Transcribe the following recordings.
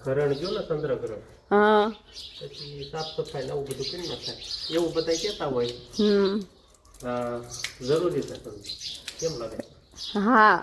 ઘરણ જો ને ચંદ્રગ્રહ હા પછી સાફ સફાઈ ને આવું બધું કરી નાખાય એવું બધા કહેતા હોય. જરૂરી છે તમને કેમ લાગે? હા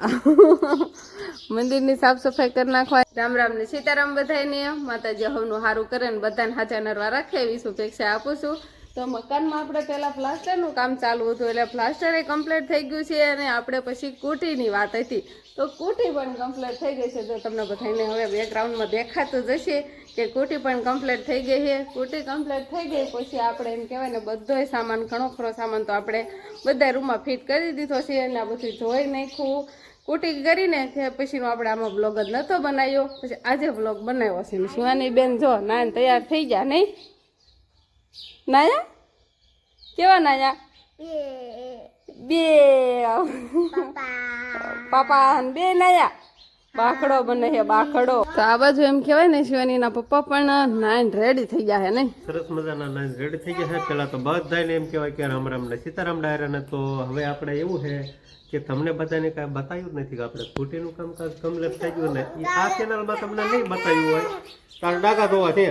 મંદિરની સાફ સફાઈ કરી નાખવા. રામ રામ ને સીતારામ બધાને. માતાજી હવનું સારું કરે ને બધાને હાચા નરવા રાખે એવી શુભેચ્છા આપું છું. તો મકાનમાં આપણે પહેલાં પ્લાસ્ટરનું કામ ચાલુ હતું એટલે પ્લાસ્ટર એ કમ્પ્લીટ થઈ ગયું છે અને આપણે પછી કુટીની વાત હતી તો કુટી પણ કમ્પ્લીટ થઈ ગઈ છે. તો તમને બધાને હવે બેકગ્રાઉન્ડમાં દેખાતું જશે કે કુટી પણ કમ્પ્લીટ થઈ ગઈ છે. કુટી કમ્પ્લીટ થઈ ગઈ પછી આપણે એમ કહેવાય ને બધોય સામાન ઘણો ખરો સામાન તો આપણે બધા રૂમમાં ફિટ કરી દીધો છે અને આ બધું ધોઈ નાખ્યું. કુટી કરીને પછીનો આપણે આમાં બ્લોગ જ નહોતો બનાવ્યો પછી આજે બ્લોગ બનાવ્યો છે. શિવાની બેન જો નાન તૈયાર થઈ ગયા નહીં? નાયા કેવા નાયા? બે પાપા બે નાયા. બાખડો બને છે બાખડો. તો આ બાજુ એમ કહેવાય ને શિવાનીના પપ્પા પણ નાઈન રેડી થઈ ગયા છે નહીં? સરસ મજાના નાઈન રેડી થઈ ગયા છે. પેલા તો બધાને એમ કહેવાય કે રામ રામ ને સીતારામ ડાયરાને. તો હવે આપણે એવું છે કે તમને બધાને કાંઈ બતાવ્યું જ નથી કે આપણે કુટીનું કામકાજ કમ્પ્લીટ થઈ ગયું ને આ ચેનલમાં તમને નહીં બતાવ્યું હોય કારણ ડાકા ધોવા છે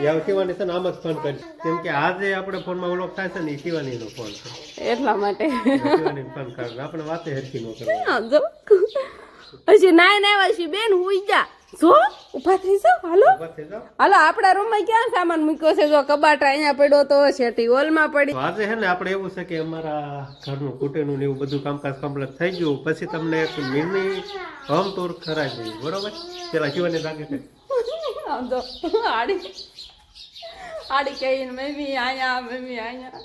યાર. શિવાની છે ને આમ જ ફોન કરી કેમ કે આજે આપણે ફોનમાં વ્લોગ થાય છે ને એ શિવાનીનો ફોન છે એટલા માટે શિવાનીનો ફોન કાઢ આપણે વાતે હરખી ન કરવાની. હજી નાય આવ્યા છે બેન હુઈ જા જો ઉભા થઈ જાવ. હાલો હાલો આપણા રૂમમાં ક્યાં સામાન મૂક્યો છે? જો કબાટ અહીંયા પડ્યો તો શેટી હોલમાં પડી. આજે છે ને આપણે એવું છે કે અમારા ઘરનું કુટીનું ને એવું બધું કામકાજ કમ્પ્લીટ થઈ ગયું પછી તમને એક મિની હોમ ટૂર કરાવી દઈએ બરોબર. પેલા શિવાની લાગે છે આમ જો આડી આડી કહીને મમ્મી આયા મમ્મી આયા.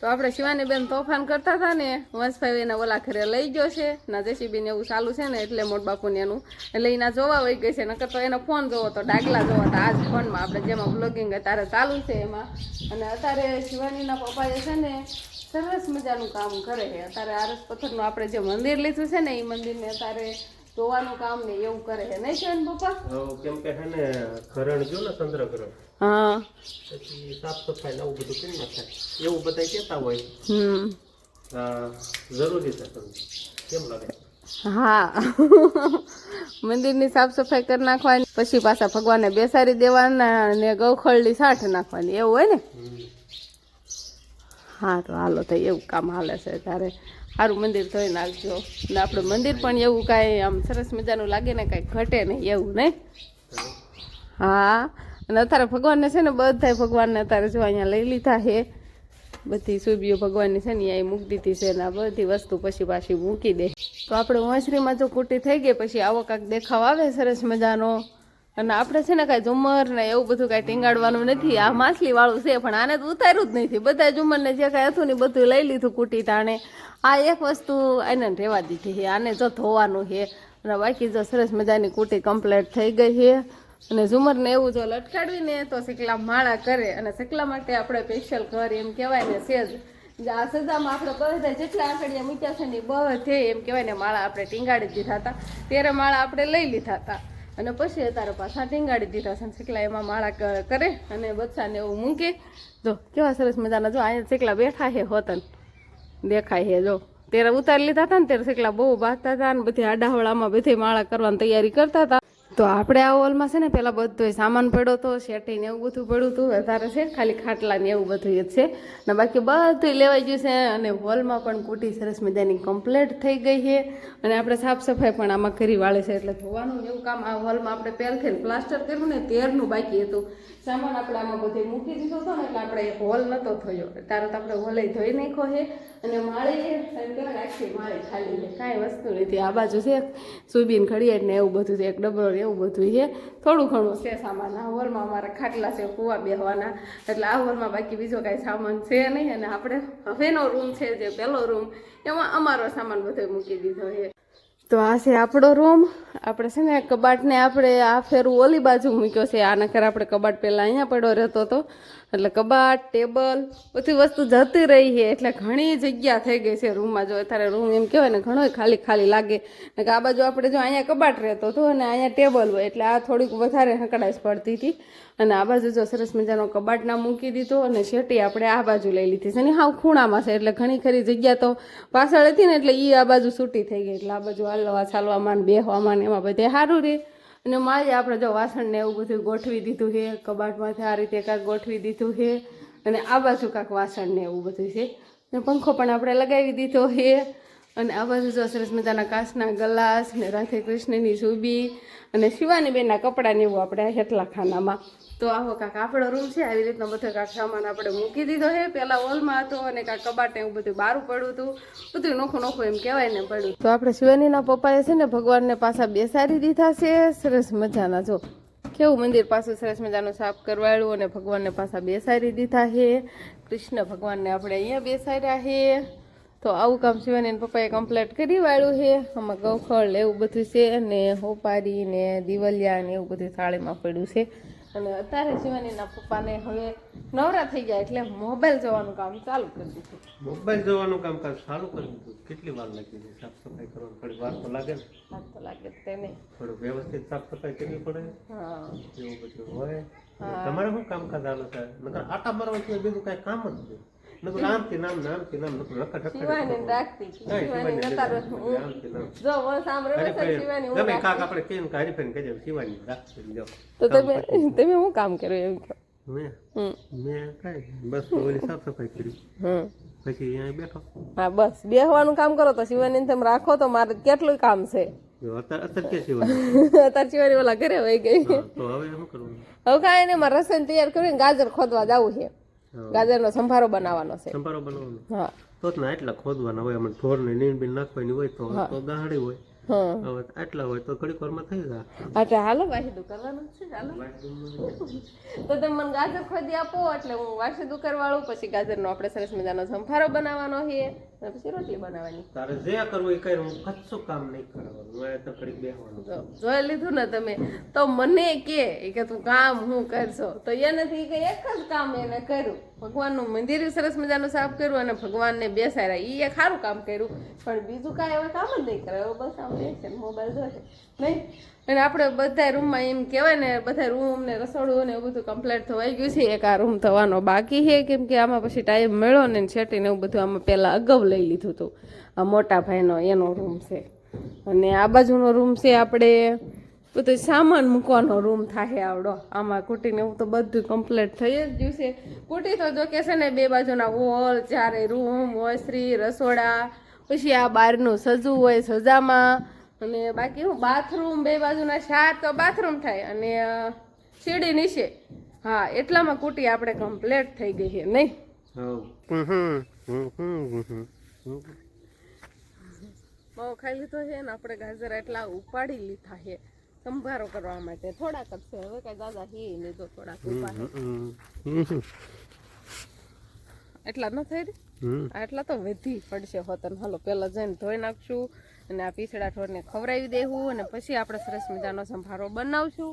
તો આપણે શિવાની બેન તોફાન કરતા હતા ને વંશભાઈ એને ઓલા ઘરે લઈ ગયો છે ના જેસીબી ને એવું ચાલુ છે ને એટલે મોટ બાપુને એનું એટલે એના જોવા વહી ગઈ છે. નકર તો એનો ફોન જોવો તો ડાગલા જોવો તો આજ ફોનમાં આપણે જેમાં બ્લોગિંગ અત્યારે ચાલુ છે એમાં. અને અત્યારે શિવાનીના પપ્પાએ છે ને સરસ મજાનું કામ કરે છે. અત્યારે આરસ પથ્થરનું આપણે જે મંદિર લીધું છે ને એ મંદિરને અત્યારે ધોવાનું કામ ને એવું કરે છે નહીં શિવાની પપ્પા? કેમ કે છે ને ઘરણ જો ને ચંદ્રગ્રહ હા પછી સાફ સફાઈ ને આવું બધું કરી નાખાય એવું બધા કહેતા હોય. જરૂરી છે તમને કેમ લાગે? હા મંદિરની સાફ સફાઈ કરી નાખવાની પછી પાછા ભગવાનને બેસાડી દેવાના ને ગૌખળની સાઠ નાખવાની એવું હોય ને? હા તો હાલો તો એવું કામ હાલે છે. તારે સારું મંદિર ધોઈ નાખજો ને આપણું મંદિર પણ એવું કાંઈ આમ સરસ મજાનું લાગે ને કાંઈ ઘટે નહીં એવું નહીં? હા અને અત્યારે ભગવાનને છે ને બધા ભગવાનને અત્યારે જો અહીંયા લઈ લીધા છે. બધી સુબીઓ ભગવાનની છે ને અહીં મૂકી દીધી છે ને આ બધી વસ્તુ પછી પાછી મૂકી દે. તો આપણે ઓસરીમાં જો કુટી થઈ ગઈ પછી આવો કાંઈક દેખાવ આવે સરસ મજાનો. અને આપણે છે ને કાંઈ ઝુમર ને એવું બધું કાંઈ ટીંગાડવાનું નથી. આ માછલી વાળું છે પણ આને તો ઉતાર્યું જ નથી. બધા ઝુમરને જે કાંઈ હતું ને બધું લઈ લીધું કુટી તાણે. આ એક વસ્તુ એને રહેવા દીધી છે. આને જો ધોવાનું છે અને બાકી જો સરસ મજાની કુટી કમ્પ્લીટ થઈ ગઈ છે. અને ઝુમરને એવું જો લટકાડવીને તો શેકલા માળા કરે અને શેકલા માટે આપણે સ્પેશિયલ ઘર એમ કહેવાય ને સેજ આ સજામાં આપણે બધા જેટલા આંકડિયા મૂક્યા છે ને બધે એમ કહેવાય ને માળા આપણે ટીંગાડી દીધા હતા. ત્યારે માળા આપણે લઈ લીધા હતા અને પછી અત્યારે પાછા ટીંગાડી દીધા છે. શેકલા એમાં માળા કરે અને બચ્ચાને એવું મૂકે. જો કેવા સરસ મજાના જો અહીંયા શેકલા બેઠા છે હોતન દેખાય છે. જો ત્યારે ઉતારી લીધા હતા ને ત્યારે શેકલા બહુ ભાગતા હતા અને બધી આડાવડામાં બધી માળા કરવાની તૈયારી કરતા હતા. તો આપણે આ હોલમાં છે ને પેલા બધો સામાન પડ્યો હતો શેટી ને એવું બધું પડ્યું હતું. વધારે છે ખાલી ખાટલા ને એવું બધું જ છે ને બાકી બધું લેવાઈ ગયું છે. અને હોલમાં પણ કુટી સરસ મજાની કમ્પ્લીટ થઈ ગઈ છે અને આપણે સાફ સફાઈ પણ આમાં કરી વાળે છે એટલે ધોવાનું એવું કામ આ હોલમાં આપણે પહેલથી પ્લાસ્ટર કર્યું ને તેરનું બાકી હતું. સામાન આપણે આમાં બધે મૂકી દીધો હતો ને એટલે આપણે એક હોલ નહોતો થયો. ત્યારે તો આપણે હોલે ધોઈ નાખ્યો છે અને માળી આખી માળી ખાલી છે કાંઈ વસ્તુ નથી. આ બાજુ છે સુબીન ઘડિયાળ ને એવું બધું છે એક ડબરો એવું બધું છે. થોડું ઘણું છે સામાન. આ હોલમાં અમારા ખાટલા છે કૂવા બેહવાના એટલે આ હોલમાં બાકી બીજો કાંઈ સામાન છે નહીં. અને આપણે હવેનો રૂમ છે જે પહેલો રૂમ એમાં અમારો સામાન બધો મૂકી દીધો છે. તો આ છે આપણો રૂમ. આપણે છે ને કબાટને આપણે આ ફેરું ઓલી બાજુ મૂક્યો છે. આના ઘરે આપણે કબાટ પહેલાં અહીંયા પડ્યો રહેતો હતો એટલે કબાટ ટેબલ બધી વસ્તુ જતી રહી છે એટલે ઘણી જગ્યા થઈ ગઈ છે રૂમમાં. જો અત્યારે રૂમ એમ કહેવાય ને ઘણો ખાલી ખાલી લાગે. આ બાજુ આપણે જો અહીંયા કબાટ રહેતો હતો અને અહીંયા ટેબલ હોય એટલે આ થોડીક વધારે હકડાશ પડતી હતી. અને આ બાજુ જો સરસ મજાનો કબાટ ના મૂકી દીધો અને શેટી આપણે આ બાજુ લઈ લીધી છે. અને હાવ ખૂણામાં છે એટલે ઘણી ખરી જગ્યા તો પાછળ હતી ને એટલે એ આ બાજુ છૂટી થઈ ગઈ એટલે આ બાજુ હાલવા ચાલવામાં બેહવામાં એમાં બધે સારું રહે. અને માએ આપણે જો વાસણ ને એવું બધું ગોઠવી દીધું છે, કબાટમાંથી આ રીતે કાંક ગોઠવી દીધું છે, અને આ બાજુ કાંક વાસણ ને એવું બધું છે, અને પંખો પણ આપણે લગાવી દીધો છે, અને આ બાજુ જો સરસ મજાના કાચના ગ્લાસ ને રાધે કૃષ્ણની સુબી અને શિવાની બેનના કપડાં ને એવું આપણે હેઠલા ખાનામાં. તો આવો કાંક આપણો રૂમ છે. આવી રીતનો બધો કાંક સામાન આપણે મૂકી દીધો છે. પહેલાં હોલમાં હતો અને કાંક કબાટ ને એવું બધું બહાર પડ્યું હતું, બધું નોખું નોખું એમ કહેવાય ને પડ્યું. તો આપણે શિવાનીના પપ્પાએ છે ને ભગવાનને પાછા બેસાડી દીધા છે સરસ મજાના. જો કેવું મંદિર પાછું સરસ મજાનું સાફ કરવાયું અને ભગવાનને પાછા બેસાડી દીધા છે. કૃષ્ણ ભગવાનને આપણે અહીંયા બેસાડ્યા છે. તો આવું કામ શિવાની પપ્પાએ કમ્પ્લીટ કરી વાળ્યું છે. આમાં ગૌખળ એવું બધું છે, ને હોપારી ને દિવલિયા ને એવું બધું થાળીમાં પડ્યું છે. અને અત્યારે શિવાનીના પપ્પાને હવે નવરા થઈ ગયા એટલે મોબાઈલ જોવાનું કામ ચાલુ કરી દીધું. મોબાઈલ જોવાનું કામકાજ ચાલુ કરી દીધું. કેટલી વાર લાગી છે સાફ સફાઈ કરવાની? થોડી વાર તો લાગે ને? વાર તો લાગે તેને. થોડું વ્યવસ્થિત સાફ સફાઈ કરવી પડે. હા એવું બધું હોય. તમારે શું કામકાજ હાલે છે? નકર આટા મારવા સિવાય બીજું કઈ કામ જ નહીં. નકર આમથી નામ ને આમથી નામ નકર રખડ શિવાની રાખતી શિવાની નતારો જો વો સાંભળે છે શિવાની હું ગમે કાક આપણે કેન કારી ફેન કહે શિવાની રાખતી લ્યો. તો તમે શું કામ કર્યું એમ કહો? મેં કઈ બસ ઓલી સાફ સફાઈ કરી, પછી અહીંયા બેઠો. હા બસ બેહવાનું કામ કરો તો શિવાની તમે રાખો તો મારે કેટલું કામ છે. અત્યારે કે શિવાની અત્યારે શિવાની ઓલા ઘરે વહી ગઈ. તો હવે શું કરવું? હવે કાંઈ નહીં, મારે રસોઈ તૈયાર કરીને ગાજર ખોદવા જવું છે. ગાજરનો સંભારો બનાવવાનો છે. સંભારો બનાવવાનો? હા. તો જ ના એટલા ખોદવાના હોય. અમે ઢોર ને નીણ બીણ નાખવાની હોય તો ગાહડી હોય. હવે આટલા હોય તો ઘડીક વારમાં થઈ જાય. અચ્છા હાલો વાસીદું કરવાનું છે. હાલો તો તમે મને ગાજર ખોદી આપો એટલે હું વાસીદું કરવાળું. પછી ગાજરનો આપણે સરસ મજાનો સંભારો બનાવવાનો છે, પછી રોટલી બનાવવાની. તારે જે કરવું એ કર, હું કચ્છું કામ નહીં કરવાનું. હું તો ઘડીક બેહવાનું. જોઈ લીધું ને તમે તો મને કે તું કામ હું કરશો, તો એનાથી કે એક જ કામ એને કર્યું. ભગવાનનું મંદિર સરસ મજાનું સાફ કર્યું અને ભગવાનને બેસાડ્યા. એ એક સારું કામ કર્યું, પણ બીજું કાંઈ હવે કામ જ નહીં કરે. બસ આમ બેસે મોબાઈલ જોશે નહીં. અને આપણે બધા રૂમમાં એમ કહેવાય ને, બધા રૂમ ને રસોડું ને એવું બધું કમ્પ્લીટ થવાઈ ગયું છે. એક આ રૂમ થવાનો બાકી છે, કેમ કે આમાં પછી ટાઈમ મળ્યો ને સેટીને એવું બધું આમાં પહેલાં અગાઉ લઈ લીધું હતું. આ મોટા ભાઈનો એનો રૂમ છે, અને આ બાજુનો રૂમ છે આપણે બધું સામાન મૂકવાનો રૂમ થાય આવડો. આમાં કુટીને એવું તો બધું કમ્પ્લીટ થઈ જ ગયું છે. કુટી તો જો કે છે ને બે બાજુના વોલ, ચારે રૂમ, ઓસરી, રસોડા, પછી આ બહારનું સજવું હોય સજામાં, અને બાકી હું બાથરૂમ, બે બાજુના 4 તો બાથરૂમ થાય, અને સીડી નીચે. હા એટલામાં કુટી આપણે કમ્પ્લીટ થઈ ગઈ છે નહીં? બહુ ખાઈ લીધો છે ને આપણે ગાજર એટલા ઉપાડી લીધા છે સંભારો કરવા માટે. થોડાક જ છે, હવે કઈ દાદા હી નહીં તો થોડાક ઉપાડે. એટલા ન થઈ રહી, એટલા તો વધી પડશે હોતન. હાલો પેલા જઈને ધોઈ નાખશું અને આ પીસડા ઢોરને ખવડાવી દેવું, અને પછી આપણે સરસ મજાનો સંભારો બનાવશું.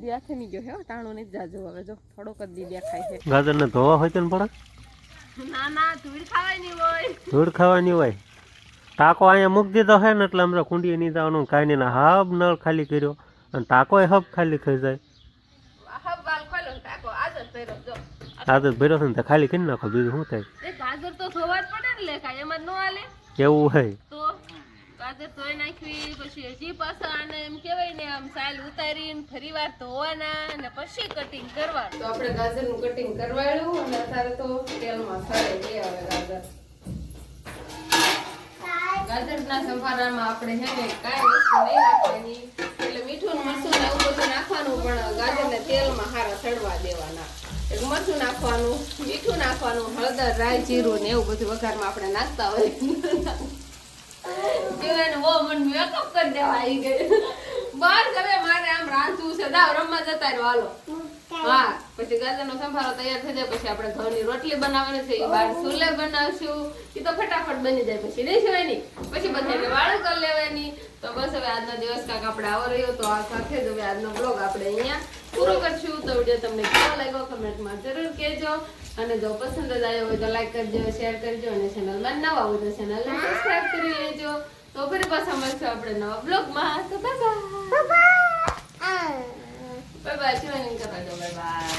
દેખાઈ નહીં ગયો હે ટાણું નહીં જાજુ. હવે જો થોડોક જ દી દેખાય છે. ગાજર ને ધોવા હોય તો ને પડે? ના ના ધૂળ ખાવાની હોય. ધૂળ ખાવાની હોય. ટાંકો અહીંયા મૂકી દીધો છે ને એટલે અમે કુંડીએ નહીં જવાનું. કાંઈ નહીં, હબ નળ ખાલી કર્યો અને ટાંકો હબ ખાલી થઈ જાય. આદત ભર્યો છે ને ખાલી કરી નાખો, બીજું શું થાય? ગાજર તો ધોવા જ પડે ને, લેખા એમાં ન હાલે. એવું હોય તો ગાજર ધોઈ નાખવી, પછી હજી પાછા આને એમ કહેવાય ને આમ સાલ ઉતારીને ફરી વાર ધોવાના અને પછી કટિંગ કરવાનું. તો આપણે ગાજરનું કટિંગ કરવાયું અને અત્યારે તો તેલમાં સળે છે. હવે ગાજરના સંભારામાં આપણે હે ને કાંઈ વસ્તુ નહીં નાખવાની, એટલે મીઠું મરચું ને એવું બધું નાખવાનું, પણ ગાજરને તેલમાં સારા સડવા દેવાના. એક મરચું નાખવાનું, મીઠું નાખવાનું, હળદર, રાઈ, જીરું ને એવું બધું વઘારમાં આપણે નાખતા હોય. જીવાને બહુ મને મેકઅપ કરી દેવા આવી ગઈ. બસ હવે મારે આમ રાંધવું છે, દાવ રમવા જતા રહ્યો હાલો. હા પછી ગાજરનો સંભારો તૈયાર થઈ જાય પછી આપણે ઘઉંની રોટલી બનાવવાની છે. એ બાર ચૂલે બનાવશું, એ તો ફટાફટ બની જાય. પછી નહીં સિવાયની પછી બધાને વાળું કરી લેવાની. તો બસ હવે આજનો દિવસ કાંક આપણે આવો રહ્યો. તો આ સાથે જ હવે આજનો બ્લોગ આપણે અહીંયા પૂરો કરશું. તો વિડીયો તમને કેવો લાગ્યો કમેન્ટમાં જરૂર કહેજો, અને જો પસંદ જ આવ્યો હોય તો લાઈક કરજો, શેર કરજો, અને ચેનલમાં નવા હોય તો ચેનલને સબસ્ક્રાઇબ કરી લેજો. તો ફરી પાછા મળશું આપણે નવા બ્લોગમાં. તો bye bye. Bye bye. Shivani કહેતા જો બાય બાય.